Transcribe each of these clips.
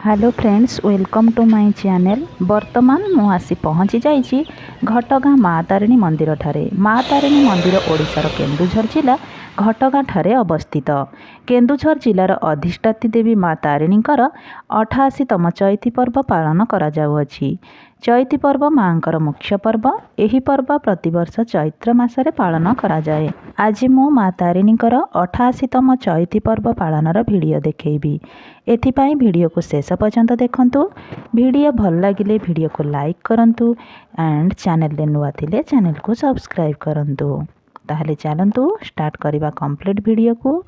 Hello friends, welcome to my channel. वर्तमान मु आसी पहुँची जाइए घटगाँ माँ तारिणी मंदिर ठारे। माँ तारिणी मंदिर ओडिशार केन्दुझर जिला घटगाँ ठारे अवस्थित। केन्दुझर जिलार अधिष्ठात्री देवी माँ तारिणीकर 88तम चैती पर्व पालन करा जाउअछि। चैती पर्व माँकर मुख्य पर्व। एही पर्व प्रतिवर्ष चैत्र मासरे पालन करा जाए। आज मु माँ तारिणीकर 88तम चैती पर्व पालनर भिडियो देखैबी। एथिपाई भिडियो को शेष पर्यंत देखंतु। भिडियो भल लागिले भिडियो को लाइक करंतु एंड चैनल रे नुआ थिले चैनल को सब्सक्राइब करंतु। ताहले चलंतु स्टार्ट करिबा कंप्लीट भिडियो को।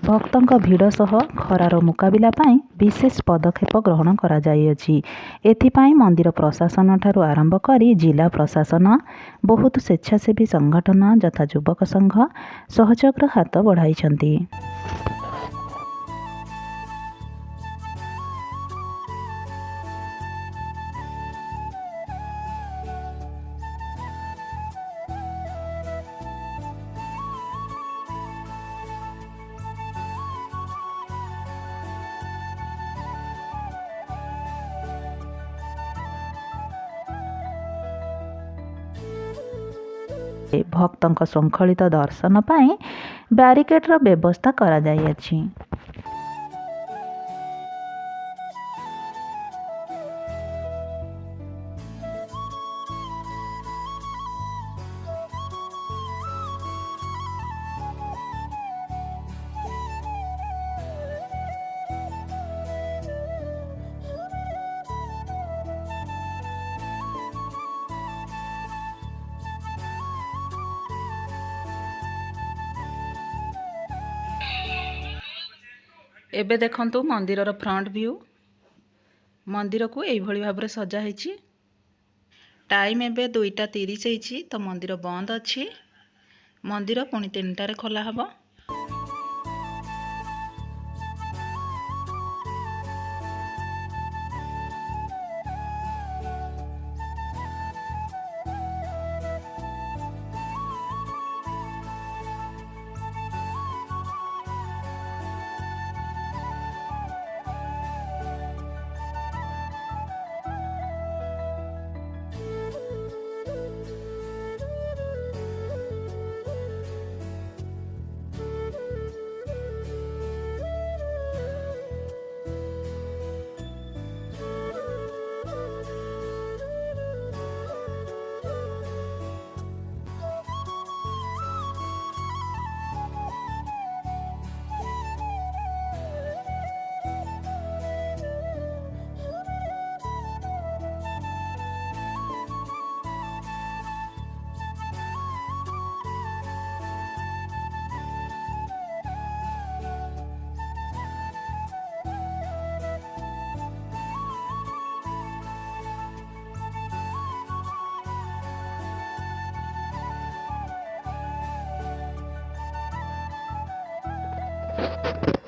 भक्तों भिड़ सह खरार मुकाबिला पाई विशेष पदक्षेप ग्रहण करा जाइअछि। एथिपाई मंदिर प्रशासन ठारू आरंभ करी जिला प्रशासन बहुत स्वेच्छासेवी संगठन यथा युवक संघ सहयोगर हाथ बढ़ाइछन्ति। भक्तों श्रृंखलित दर्शन पाई बैरिकेड्र व्यवस्था करा जाइअछि। एबे देखंतु मंदिरर फ्रंट व्यू। मंदिर को यही भाव में सजा है। टाइम एबे 2:30 होइछि तो मंदिर बंद अच्छी। मंदिर पुणी 3टारे खोला हबो।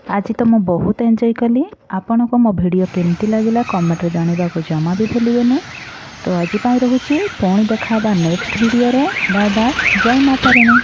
आज तो मु बहुत एंजॉय कली। आपण को मो वीडियो केमती लगिला कमेंट रे जानिबा को जमा भी भूलिबेनी। तो आज पाई रहुची पुणी देखा नेक्स्ट वीडियो रे। Bye bye. जय माता रानी।